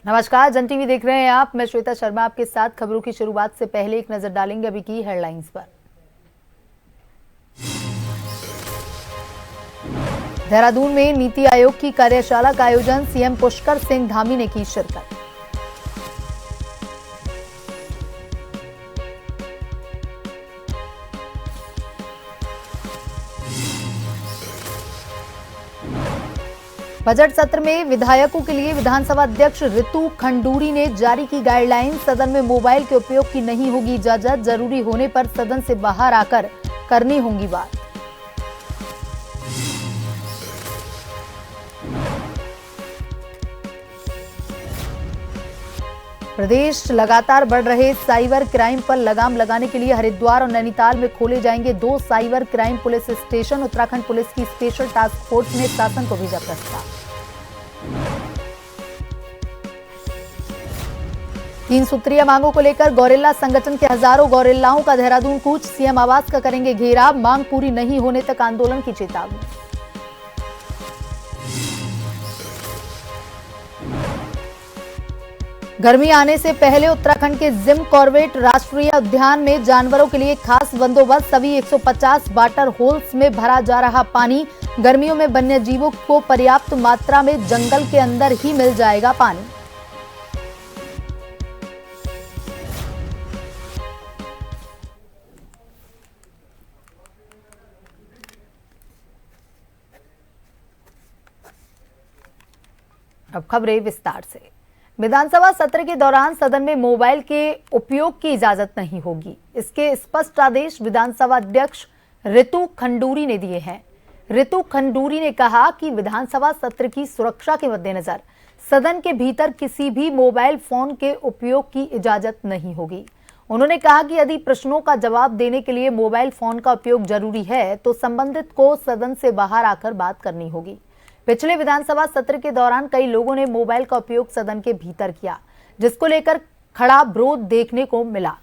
नमस्कार, जन टीवी देख रहे हैं आप। मैं श्वेता शर्मा आपके साथ। खबरों की शुरुआत से पहले एक नजर डालेंगे अभी की हेडलाइंस पर। देहरादून में नीति आयोग की कार्यशाला का आयोजन, सीएम पुष्कर सिंह धामी ने की शिरकत। बजट सत्र में विधायकों के लिए विधानसभा अध्यक्ष ऋतु खंडूरी ने जारी की गाइडलाइन। सदन में मोबाइल के उपयोग की नहीं होगी इजाजत, जरूरी होने पर सदन से बाहर आकर करनी होगी बात। प्रदेश लगातार बढ़ रहे साइबर क्राइम पर लगाम लगाने के लिए हरिद्वार और नैनीताल में खोले जाएंगे 2 cyber crime police station. Uttarakhand police की स्पेशल टास्क फोर्स ने शासन को भेजा प्रस्ताव। 3 सूत्रीय मांगों को लेकर गौरेला संगठन के हजारों गौरेलाओं का देहरादून कूच, सीएम आवास का करेंगे घेराव। मांग पूरी नहीं होने तक आंदोलन की चेतावनी। गर्मी आने से पहले उत्तराखंड के जिम कॉर्बेट राष्ट्रीय उद्यान में जानवरों के लिए खास बंदोबस्त। सभी 150 वाटर होल्स में भरा जा रहा पानी। गर्मियों में वन्य जीवों को पर्याप्त मात्रा में जंगल के अंदर ही मिल जाएगा पानी। अब खबरें विस्तार से। विधानसभा सत्र के दौरान सदन में मोबाइल के उपयोग की इजाजत नहीं होगी। इसके स्पष्ट आदेश विधानसभा अध्यक्ष ऋतु खंडूरी ने दिए हैं। ऋतु खंडूरी ने कहा कि विधानसभा सत्र की सुरक्षा के मद्देनजर सदन के भीतर किसी भी मोबाइल फोन के उपयोग की इजाजत नहीं होगी। उन्होंने कहा कि यदि प्रश्नों का जवाब देने के लिए मोबाइल फोन का उपयोग जरूरी है तो संबंधित को सदन से बाहर आकर बात करनी होगी। पिछले विधानसभा सत्र के दौरान कई लोगों ने मोबाइल का उपयोग सदन के भीतर किया, जिसको लेकर खड़ा विरोध देखने को मिला।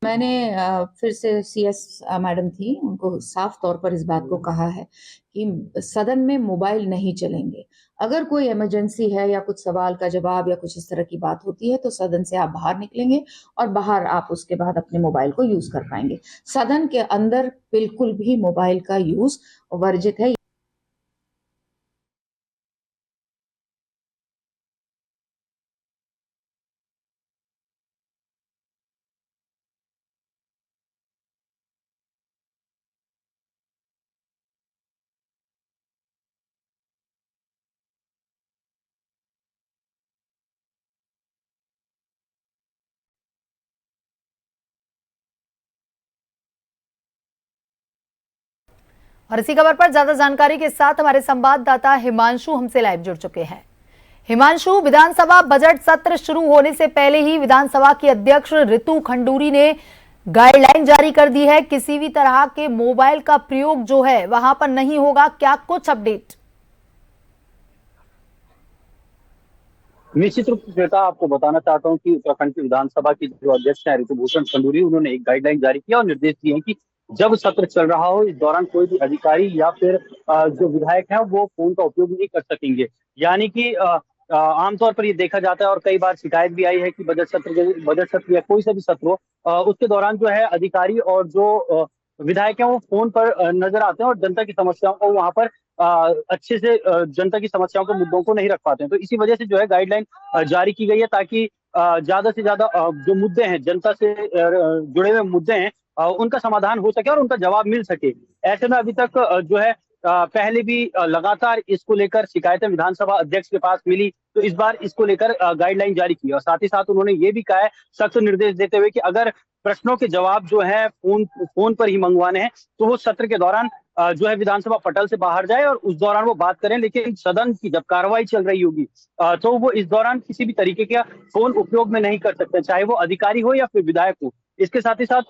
मैंने फिर से सीएस मैडम थी, उनको साफ तौर पर इस बात को कहा है कि सदन में मोबाइल नहीं चलेंगे। अगर कोई इमरजेंसी है या कुछ सवाल का जवाब या कुछ इस तरह की बात होती है तो सदन से आप बाहर निकलेंगे और बाहर आप उसके बाद अपने मोबाइल को यूज कर पाएंगे। सदन के अंदर बिल्कुल भी मोबाइल का यूज वर्जित है। और इसी खबर पर ज्यादा जानकारी के साथ हमारे संवाददाता हिमांशु हमसे लाइव जुड़ चुके हैं। हिमांशु, विधानसभा बजट सत्र शुरू होने से पहले ही विधानसभा की अध्यक्ष ऋतु खंडूरी ने गाइडलाइन जारी कर दी है। किसी भी तरह के मोबाइल का प्रयोग जो है वहां पर नहीं होगा। क्या कुछ अपडेट? निश्चित रूप से श्वेता, आपको बताना चाहता हूं कि उत्तराखंड की विधानसभा की जो अध्यक्ष है ऋतुभूषण खंडूरी, उन्होंने एक गाइडलाइन जारी किया और निर्देश दिए हैं कि जब सत्र चल रहा हो इस दौरान कोई भी अधिकारी या फिर जो विधायक है वो फोन का उपयोग नहीं कर सकेंगे। यानी कि आमतौर पर ये देखा जाता है और कई बार शिकायत भी आई है कि बजट सत्र या कोई सा भी सत्र हो, उसके दौरान जो है अधिकारी और जो विधायक है वो फोन पर नजर आते हैं और जनता की समस्याओं को वहां पर अच्छे से जनता की समस्याओं को, मुद्दों को नहीं रख पाते हैं। तो इसी वजह से जो है गाइडलाइन जारी की गई है ताकि ज्यादा से ज्यादा जो मुद्दे हैं, जनता से जुड़े हुए मुद्दे हैं, उनका समाधान हो सके और उनका जवाब मिल सके। ऐसे में अभी तक जो है पहले भी लगातार इसको लेकर शिकायतें विधानसभा अध्यक्ष के पास मिली, तो इस बार इसको लेकर गाइडलाइन जारी की और साथ ही साथ उन्होंने ये भी कहा है, सख्त निर्देश देते हुए कि अगर प्रश्नों के जवाब जो है फोन पर ही मंगवाने हैं तो वो सत्र के दौरान जो है विधानसभा पटल से बाहर जाए और उस दौरान वो बात करें। लेकिन सदन की जब कार्रवाई चल रही होगी तो वो इस दौरान किसी भी तरीके का फोन उपयोग में नहीं कर सकते, चाहे वो अधिकारी हो या फिर विधायक हो। इसके साथ ही साथ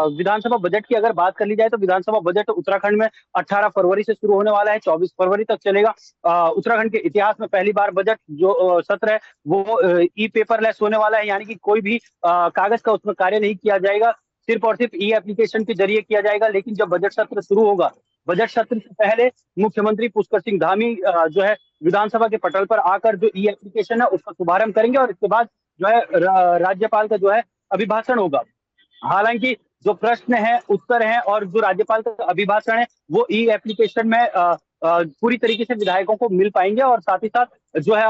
विधानसभा बजट की अगर बात कर ली जाए तो विधानसभा बजट उत्तराखंड में 18 फरवरी से शुरू होने वाला है, 24 फरवरी तक चलेगा। उत्तराखंड के इतिहास में पहली बार बजट जो सत्र है वो ई पेपरलेस होने वाला है, यानी कि कोई भी कागज का उसमें कार्य नहीं किया जाएगा। सिर्फ और सिर्फ ई एप्लीकेशन के जरिए किया जाएगा। लेकिन जब बजट सत्र शुरू होगा, बजट सत्र से पहले मुख्यमंत्री पुष्कर सिंह धामी जो है विधानसभा के पटल पर आकर जो ई एप्लीकेशन है उसका शुभारंभ करेंगे और इसके बाद जो है राज्यपाल का जो है अभिभाषण होगा। हालांकि जो प्रश्न है, उत्तर है और जो राज्यपाल का अभिभाषण है वो ई एप्लीकेशन में पूरी तरीके से विधायकों को मिल पाएंगे और साथ ही साथ जो है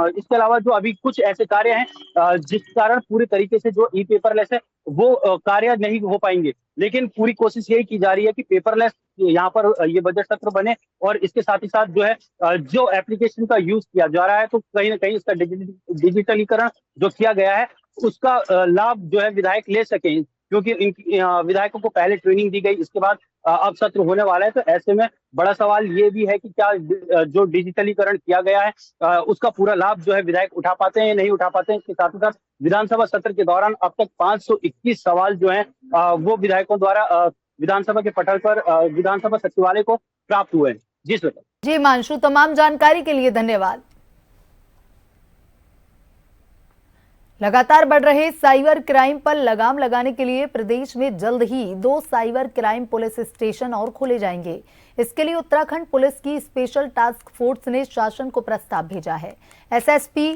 इसके अलावा जो अभी कुछ ऐसे कार्य हैं जिस कारण पूरी तरीके से जो ई पेपरलेस है वो कार्य नहीं हो पाएंगे। लेकिन पूरी कोशिश यही की जा रही है कि पेपरलेस यहाँ पर ये बजट सत्र बने और इसके साथ ही साथ जो है जो एप्लीकेशन का यूज किया जा रहा है तो कहीं ना कहीं इसका डिजिटलीकरण जो किया गया है उसका लाभ जो है विधायक ले सके, क्योंकि विधायकों को पहले ट्रेनिंग दी गई, इसके बाद अब सत्र होने वाला है। तो ऐसे में बड़ा सवाल ये भी है कि क्या जो डिजिटलीकरण किया गया है उसका पूरा लाभ जो है विधायक उठा पाते हैं या नहीं उठा पाते हैं। इसके साथ ही साथ विधानसभा सत्र के दौरान अब तक 521 सवाल जो है वो विधायकों द्वारा विधानसभा के पटल पर विधानसभा सचिवालय को प्राप्त हुए हैं। जी श्वेता। जी हिमांशु, तमाम जानकारी के लिए धन्यवाद। लगातार बढ़ रहे साइबर क्राइम पर लगाम लगाने के लिए प्रदेश में जल्द ही 2 साइबर क्राइम पुलिस स्टेशन और खोले जाएंगे। इसके लिए उत्तराखंड पुलिस की स्पेशल टास्क फोर्स ने शासन को प्रस्ताव भेजा है। एसएसपी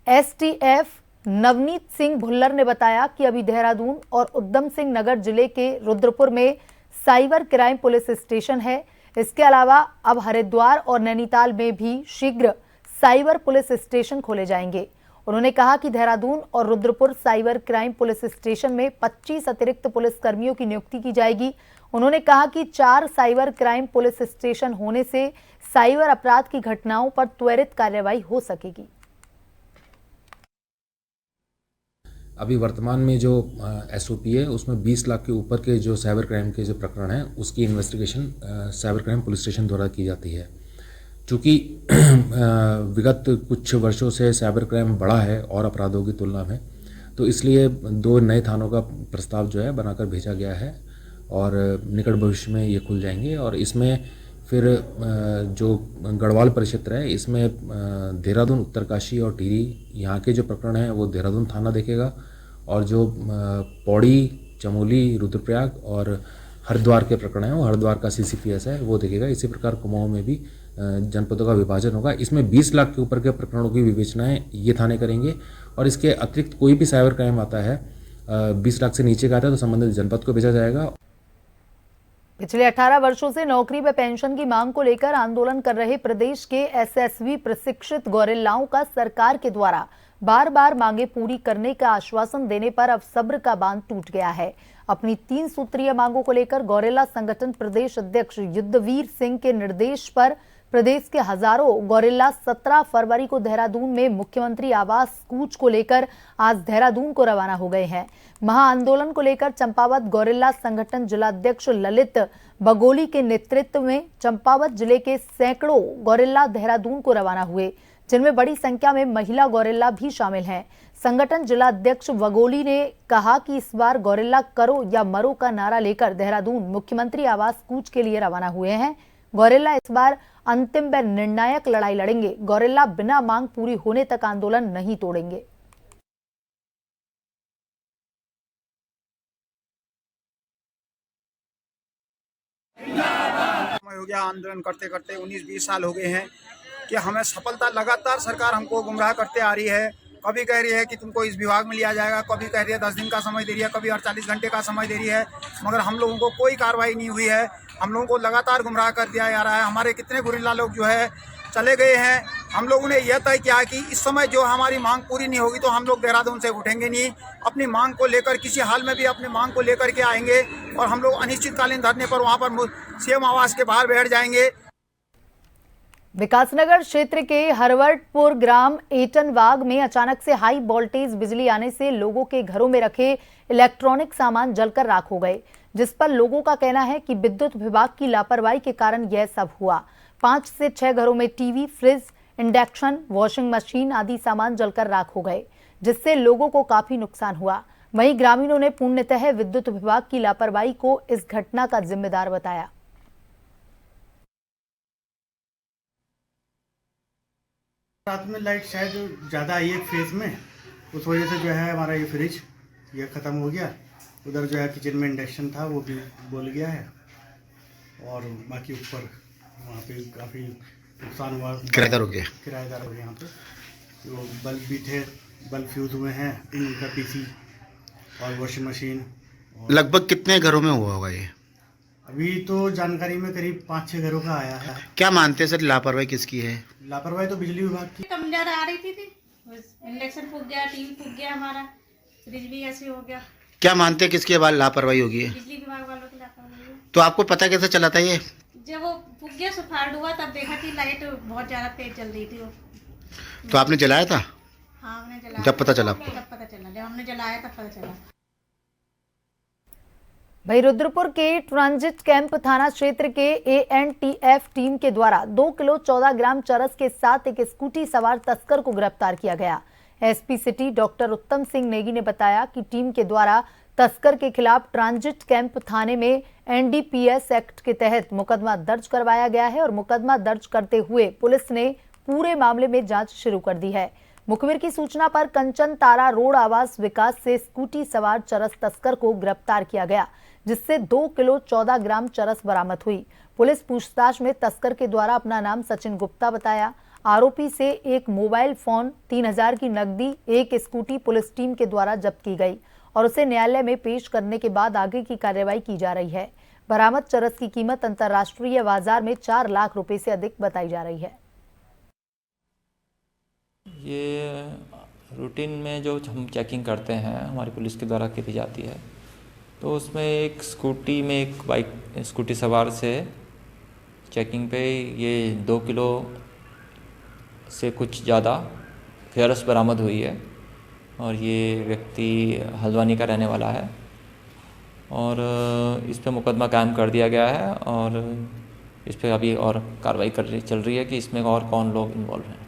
एसटीएफ नवनीत सिंह भुल्लर ने बताया कि अभी देहरादून और उधम सिंह नगर जिले के रुद्रपुर में साइबर क्राइम पुलिस स्टेशन है। इसके अलावा अब हरिद्वार और नैनीताल में भी शीघ्र साइबर पुलिस स्टेशन खोले जाएंगे। उन्होंने कहा कि देहरादून और Rudrapur cyber crime police station में 25 अतिरिक्त पुलिस कर्मियों की नियुक्ति की जाएगी। उन्होंने कहा कि 4 साइबर क्राइम पुलिस स्टेशन होने से साइबर अपराध की घटनाओं पर त्वरित कार्रवाई हो सकेगी। अभी वर्तमान में जो एसओपी है उसमें 20 लाख के ऊपर के जो साइबर क्राइम के जो प्रकरण हैं उसकी investigation cyber crime police station द्वारा की जाती है। चूँकि विगत कुछ वर्षों से साइबर क्राइम बढ़ा है और अपराधों की तुलना में, तो इसलिए 2 नए थानों का प्रस्ताव जो है बनाकर भेजा गया है और निकट भविष्य में ये खुल जाएंगे। और इसमें फिर जो गढ़वाल परिक्षेत्र है इसमें देहरादून, उत्तरकाशी और टिहरी यहाँ के जो प्रकरण हैं वो देहरादून थाना देखेगा और जो पौड़ी, चमोली, रुद्रप्रयाग और हरिद्वार के प्रकरण हैं वो हरिद्वार का सीसीपीएस है वो देखेगा। इसी प्रकार कुमाऊं में भी जनपदों का विभाजन होगा। इसमें 20 लाख के ऊपर के प्रकरणों की विवेचनाएं ये थाने करेंगे और इसके अतिरिक्त कोई भी साइबर क्राइम आता है 20 लाख से नीचे का आता है तो संबंधित जनपद को भेजा जाएगा। पिछले 18 वर्षों से नौकरी व पेंशन की मांग को लेकर आंदोलन कर रहे प्रदेश के एसएसबी प्रशिक्षित गोरिल्लाओं का सरकार के द्वारा बार बार मांगे पूरी करने का आश्वासन देने पर अब सब्र का बांध टूट गया है। अपनी 3 सूत्रीय मांगों को लेकर गोरिल्ला संगठन प्रदेश अध्यक्ष युद्धवीर सिंह के निर्देश पर प्रदेश के हजारों गोरिल्ला 17 फरवरी को देहरादून में मुख्यमंत्री आवास कूच को लेकर आज देहरादून को रवाना हो गए हैं। महाआंदोलन को लेकर चंपावत गोरिल्ला संगठन जिलाध्यक्ष ललित बगोली के नेतृत्व में चंपावत जिले के सैकड़ों गोरिल्ला देहरादून को रवाना हुए, जिनमें बड़ी संख्या में महिला गोरिल्ला भी शामिल हैं। संगठन जिलाध्यक्ष बगोली ने कहा कि इस बार गोरिल्ला करो या मरो का नारा लेकर देहरादून मुख्यमंत्री आवास कूच के लिए रवाना हुए हैं। गोरिल्ला इस बार अंतिम व निर्णायक लड़ाई लड़ेंगे। गोरिल्ला बिना मांग पूरी होने तक आंदोलन नहीं तोड़ेंगे। हो गया आंदोलन करते करते 19-20 साल हो गए हैं कि हमें सफलता लगातार सरकार हमको गुमराह करते आ रही है। कभी कह रही है कि तुमको इस विभाग में लिया जाएगा, कभी कह रही है 10 दिन का समय दे रही है, कभी 48 घंटे का समय दे रही है, मगर हम लोगों को कोई कार्रवाई नहीं हुई है। हम लोगों को लगातार गुमराह कर दिया जा रहा है। हमारे कितने गोरिल्ला लोग जो है चले गए हैं। हम लोगों ने यह तय किया कि इस समय जो हमारी मांग पूरी नहीं होगी तो हम लोग देहरादून से उठेंगे नहीं। अपनी मांग को लेकर किसी हाल में भी अपनी मांग को लेकर के आएंगे और हम लोग अनिश्चितकालीन धरने पर वहां पर सीएम आवास के बाहर बैठ जाएंगे। विकासनगर क्षेत्र के हरवटपुर ग्राम एटनवाग में अचानक से हाई वोल्टेज बिजली आने से लोगों के घरों में रखे इलेक्ट्रॉनिक सामान जलकर राख हो गए, जिस पर लोगों का कहना है कि विद्युत विभाग की लापरवाही के कारण यह सब हुआ। 5 से 6 घरों में TV, fridge, induction, washing machine आदि सामान जलकर राख हो गए, जिससे लोगों को काफी नुकसान हुआ। वहीं ग्रामीणों ने पूर्णतः विद्युत विभाग की लापरवाही को इस घटना का जिम्मेदार बताया। रात में लाइट शायद ज़्यादा आई है फेज में, उस वजह से जो है हमारा ये फ्रिज ये ख़त्म हो गया उधर जो है किचन में इंडक्शन था वो भी बोल गया है, और बाकी ऊपर वहाँ पे काफ़ी नुकसान हुआ। किराएदार हो गया। किराएदार हो गए यहाँ पे। तो बल्ब भी थे, बल्ब फ्यूज हुए हैं, उनका पीसी और वॉशिंग मशीन। लगभग कितने घरों में हुआ होगा ये? अभी तो जानकारी में करीब 5-6 घरों का आया है। क्या मानते हैं सर, लापरवाही किसकी है? लापरवाही तो बिजली विभाग की। कमजोर आ रही थी इंडक्शन फूक गया, टीवी फूक गया, हमारा फ्रिज भी ऐसे हो गया। क्या मानते हैं किसकी लापरवाही होगी है? बिजली विभाग वालों की लापरवाही है। तो आपको पता कैसे चला था ये? जब वो फूक गया, फाल्ट हुआ, तब देखा कि लाइट बहुत ज्यादा तेज चल रही थी वो। तो आपने जलाया था? हाँ, हमने जलाया। जब पता चला आपको? तब पता चला, जब हमने जलाया तब पता चला। वहीं रुद्रपुर के ट्रांजिट कैंप थाना क्षेत्र के एएनटीएफ टीम के द्वारा 2 किलो 14 ग्राम चरस के साथ एक स्कूटी सवार तस्कर को गिरफ्तार किया गया। एसपी सिटी डॉक्टर उत्तम सिंह नेगी ने बताया कि टीम के द्वारा तस्कर के खिलाफ ट्रांजिट कैंप थाने में एनडीपीएस एक्ट के तहत मुकदमा दर्ज करवाया गया है और मुकदमा दर्ज करते हुए पुलिस ने पूरे मामले में जांच शुरू कर दी है। मुखबिर की सूचना पर कंचन तारा रोड आवास विकास से स्कूटी सवार चरस तस्कर को गिरफ्तार किया गया, जिससे 2 किलो 14 ग्राम चरस बरामद हुई। पुलिस पूछताछ में तस्कर के द्वारा अपना नाम सचिन गुप्ता बताया। आरोपी से एक मोबाइल फोन, 3000 की नकदी, एक स्कूटी पुलिस टीम के द्वारा जब्त की गई और उसे न्यायालय में पेश करने के बाद आगे की कार्रवाई की जा रही है। बरामद चरस की कीमत अंतर्राष्ट्रीय बाजार में 4 लाख रुपए से अधिक बताई जा रही है। ये रूटीन में जो हम चेकिंग करते हैं हमारी पुलिस के द्वारा की जाती है, तो उसमें एक स्कूटी में एक बाइक स्कूटी सवार से चेकिंग पे ये 2 किलो से कुछ ज़्यादा चरस बरामद हुई है और ये व्यक्ति हल्द्वानी का रहने वाला है और इस पे मुकदमा कायम कर दिया गया है और इस पे अभी और कार्रवाई चल रही है कि इसमें और कौन लोग इन्वॉल्व हैं।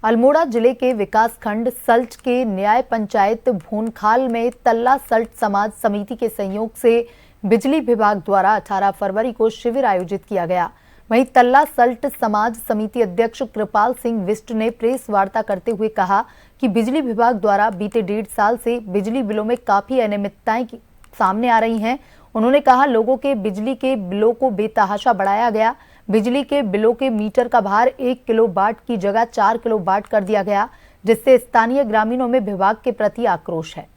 अल्मोड़ा जिले के विकास खंड सल्ट के न्याय पंचायत भूनखाल में तल्ला सल्ट समाज समिति के सहयोग से बिजली विभाग द्वारा 18 फरवरी को शिविर आयोजित किया गया। वहीं तल्ला सल्ट समाज समिति अध्यक्ष कृपाल सिंह विष्ट ने प्रेस वार्ता करते हुए कहा कि बिजली विभाग द्वारा बीते 1.5 साल से बिजली बिलों में काफी अनियमितताएं सामने आ रही हैं। उन्होंने कहा लोगों के बिजली के बिलों को बेतहाशा बढ़ाया गया। बिजली के बिलों के मीटर का भार 1 किलो वाट की जगह 4 किलो वाट कर दिया गया, जिससे स्थानीय ग्रामीणों में विभाग के प्रति आक्रोश है।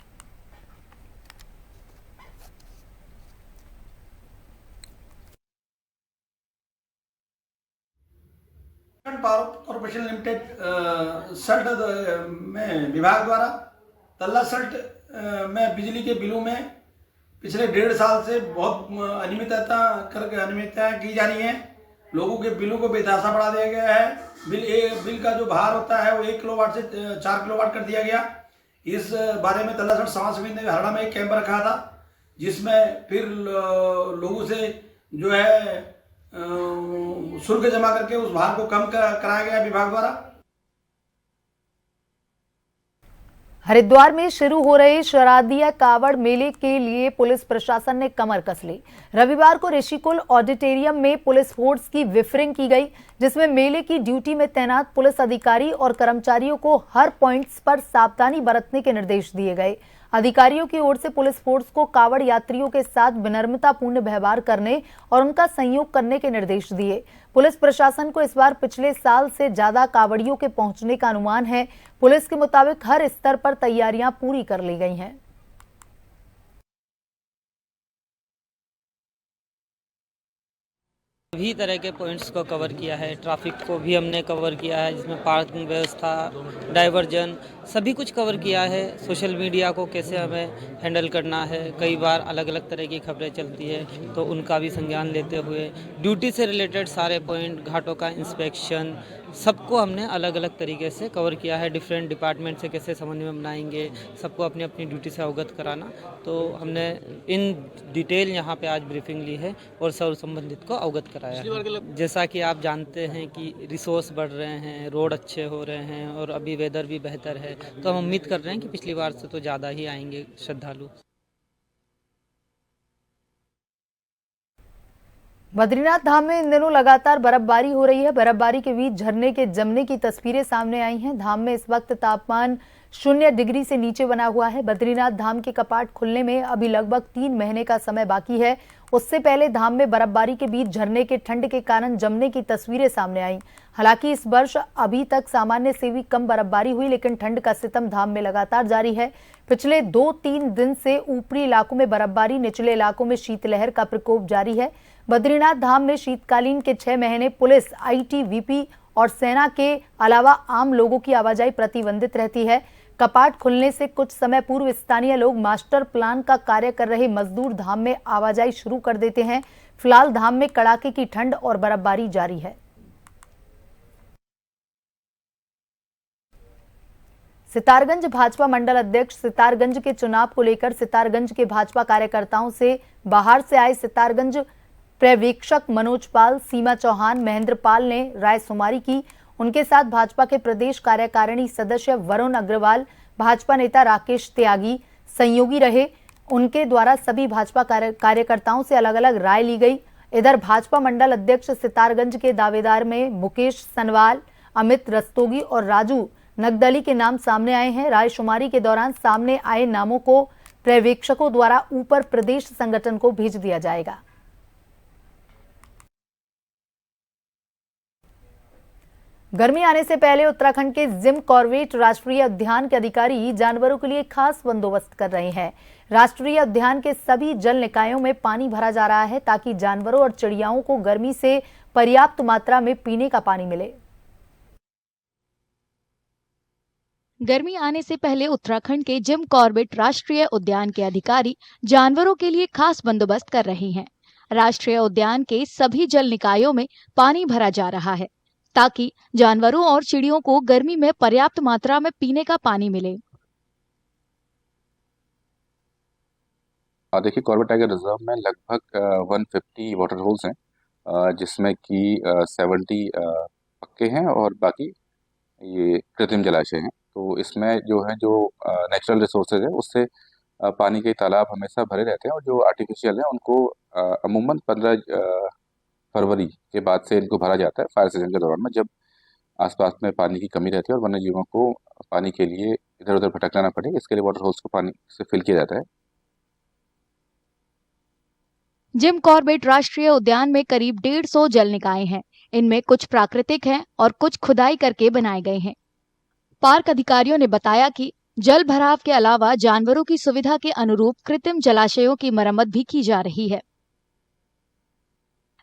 पावर कॉर्पोरेशन लिमिटेड सल्ट में विभाग द्वारा तल्ला सल्ट में बिजली के बिलों में पिछले 1.5 साल से बहुत अनियमितताएं की जा रही हैं। लोगों के बिलों को बेतहाशा बढ़ा दिया गया है। बिल का जो भार होता है वो 1 किलोवाट से 4 किलोवाट कर दिया गया। इस बारे में तल्ला सल्ट समाज समिति ने हरियाणा में एक कैंप रखा था, जिसमें फिर लोगों से जो है शुल्क जमा करके उस भार को कम कराया गया विभाग द्वारा। हरिद्वार में शुरू हो रहे शरादिया कावड़ मेले के लिए पुलिस प्रशासन ने कमर कस ली। रविवार को ऋषिकुल ऑडिटोरियम में पुलिस फोर्स की ब्रीफिंग की गई, जिसमें मेले की ड्यूटी में तैनात पुलिस अधिकारी और कर्मचारियों को हर पॉइंट्स पर सावधानी बरतने के निर्देश दिए गए। अधिकारियों की ओर से पुलिस फोर्स को कावड़ यात्रियों के साथ विनम्रतापूर्ण व्यवहार करने और उनका सहयोग करने के निर्देश दिए। पुलिस प्रशासन को इस बार पिछले साल से ज्यादा कावड़ियों के पहुंचने का अनुमान है। पुलिस के मुताबिक हर स्तर पर तैयारियां पूरी कर ली गई हैं। सभी तरह के पॉइंट्स को कवर किया है। ट्रैफिक को भी हमने कवर किया है, जिसमें पार्किंग व्यवस्था, डाइवर्जन, सभी कुछ कवर किया है। सोशल मीडिया को कैसे हमें हैंडल करना है, कई बार अलग अलग तरह की खबरें चलती है, तो उनका भी संज्ञान लेते हुए ड्यूटी से रिलेटेड सारे पॉइंट, घाटों का इंस्पेक्शन, सबको हमने अलग अलग तरीके से कवर किया है। डिफरेंट डिपार्टमेंट से कैसे समन्वय बनाएंगे, सबको अपनी अपनी ड्यूटी से अवगत कराना, तो हमने इन डिटेल यहाँ पे आज ब्रीफिंग ली है और सर्व संबंधित को अवगत कराया है। जैसा कि आप जानते हैं कि रिसोर्स बढ़ रहे हैं, रोड अच्छे हो रहे हैं और अभी वेदर भी बेहतर है, तो हम उम्मीद कर रहे हैं कि पिछली बार से तो ज़्यादा ही आएंगे श्रद्धालु। बद्रीनाथ धाम में इन दिनों लगातार बर्फबारी हो रही है। बर्फबारी के बीच झरने के जमने की तस्वीरें सामने आई हैं। धाम में इस वक्त तापमान 0 डिग्री से नीचे बना हुआ है। बद्रीनाथ धाम के कपाट खुलने में अभी लगभग 3 महीने का समय बाकी है। उससे पहले धाम में बर्फबारी के बीच झरने के ठंड के कारण जमने की तस्वीरें सामने आई। हालांकि इस वर्ष अभी तक सामान्य से भी कम बर्फबारी हुई, लेकिन ठंड का सितम धाम में लगातार जारी है। पिछले 2-3 दिन से ऊपरी इलाकों में बर्फबारी, निचले इलाकों में शीतलहर का प्रकोप जारी है। बद्रीनाथ धाम में शीतकालीन के 6 महीने पुलिस, आईटीबीपी और सेना के अलावा आम लोगों की आवाजाही प्रतिबंधित रहती है। कपाट खुलने से कुछ समय पूर्व स्थानीय लोग मास्टर प्लान का कार्य कर रहे मजदूर धाम में आवाजाही शुरू कर देते हैं। फिलहाल धाम में कड़ाके की ठंड और बर्फबारी जारी है। सितारगंज भाजपा मंडल अध्यक्ष सितारगंज के चुनाव को लेकर सितारगंज के भाजपा कार्यकर्ताओं से बाहर से आए सितारगंज पर्यवेक्षक मनोज पाल, सीमा चौहान, महेंद्र पाल ने रायशुमारी की। उनके साथ भाजपा के प्रदेश कार्यकारिणी सदस्य वरुण अग्रवाल, भाजपा नेता राकेश त्यागी सहयोगी रहे। उनके द्वारा सभी भाजपा कार्यकर्ताओं से अलग अलग राय ली गई। इधर भाजपा मंडल अध्यक्ष सितारगंज के दावेदार में मुकेश सनवाल, अमित रस्तोगी और राजू नगदली के नाम सामने आए हैं। रायशुमारी के दौरान सामने आए नामों को पर्यवेक्षकों द्वारा ऊपर प्रदेश संगठन को भेज दिया जाएगा। गर्मी आने से पहले उत्तराखंड के जिम कॉर्बेट राष्ट्रीय उद्यान के अधिकारी जानवरों के लिए खास बंदोबस्त कर रहे हैं। राष्ट्रीय उद्यान के सभी जल निकायों में पानी भरा जा रहा है ताकि जानवरों और चिड़ियाओं को गर्मी से पर्याप्त मात्रा में पीने का पानी मिले। गर्मी आने से पहले उत्तराखंड के जिम कॉर्बेट राष्ट्रीय उद्यान के अधिकारी जानवरों के लिए खास बंदोबस्त कर रहे हैं। राष्ट्रीय उद्यान के सभी जल निकायों में पानी भरा जा रहा है ताकि जानवरों और चिड़ियों को गर्मी में पर्याप्त मात्रा में पीने का पानी मिले। देखिए, कॉर्बेट टाइगर रिजर्व में लगभग 150 वाटर होल्स हैं, जिसमें कि 70 पक्के हैं और बाकी ये कृत्रिम जलाशय हैं। तो इसमें जो नेचुरल रिसोर्सेज है उससे पानी के तालाब हमेशा भरे रहते हैं, और जो आर्टिफिशियल है उनको अमूमन 15 फरवरी के बाद से इनको भरा जाता है फायर सीजन के दौरान में, जब आसपास में पानी की कमी रहती है और वन्य जीवों को पानी के लिए इधर उधर भटकना ना पड़े, इसके लिए वाटर होल्स को पानी से फिल किया जाता है। जिम कॉर्बेट राष्ट्रीय उद्यान में करीब 150 जल निकाय हैं। इनमें कुछ प्राकृतिक हैं और कुछ खुदाई करके बनाए गए हैं। पार्क अधिकारियों ने बताया कि जल भराव के अलावा जानवरों की सुविधा के अनुरूप कृत्रिम जलाशयों की मरम्मत भी की जा रही है।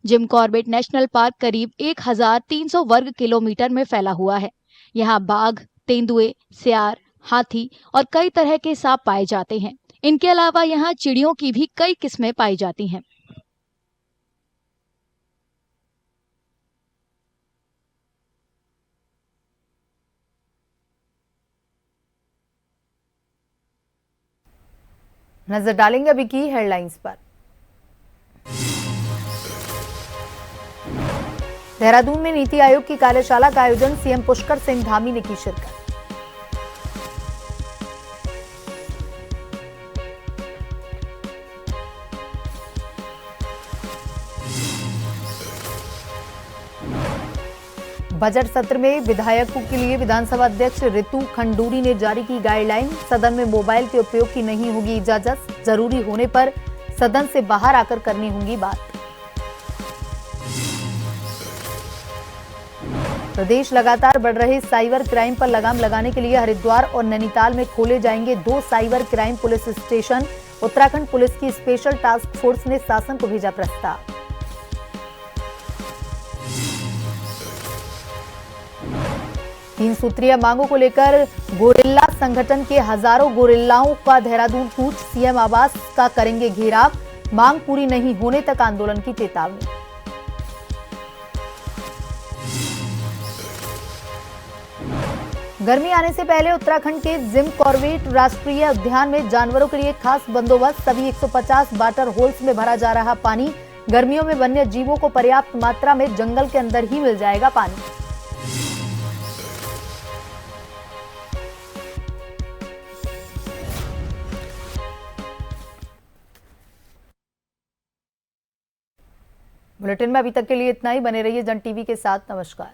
जिम कॉर्बेट नेशनल पार्क करीब 1300 वर्ग किलोमीटर में फैला हुआ है। यहाँ बाघ, तेंदुए, सियार, हाथी और कई तरह के सांप पाए जाते हैं। इनके अलावा यहाँ चिड़ियों की भी कई किस्में पाई जाती हैं। नजर डालेंगे अभी की हेडलाइंस पर। देहरादून में नीति आयोग की कार्यशाला का आयोजन, सीएम पुष्कर सिंह धामी ने की शिरकत। बजट सत्र में विधायकों के लिए विधानसभा अध्यक्ष रितु खंडूरी ने जारी की गाइडलाइन। सदन में मोबाइल के उपयोग की नहीं होगी इजाजत, जरूरी होने पर सदन से बाहर आकर करनी होगी बात। प्रदेश लगातार बढ़ रहे साइबर क्राइम पर लगाम लगाने के लिए हरिद्वार और नैनीताल में खोले जाएंगे 2 cyber crime police station. Uttarakhand police की स्पेशल टास्क फोर्स ने शासन को भेजा प्रस्ताव। तीन सूत्रीय मांगों को लेकर गोरिल्ला संगठन के हजारों गोरिल्लाओं का देहरादून कूच, सीएम आवास का करेंगे घेराव। मांग पूरी नहीं होने तक आंदोलन की चेतावनी। गर्मी आने से पहले उत्तराखंड के जिम कॉर्बेट राष्ट्रीय उद्यान में जानवरों के लिए खास बंदोबस्त। सभी 150 वाटर होल्स में भरा जा रहा पानी। गर्मियों में वन्य जीवों को पर्याप्त मात्रा में जंगल के अंदर ही मिल जाएगा पानी। बुलेटिन में अभी तक के लिए इतना ही। बने रहिए जन टीवी के साथ। नमस्कार।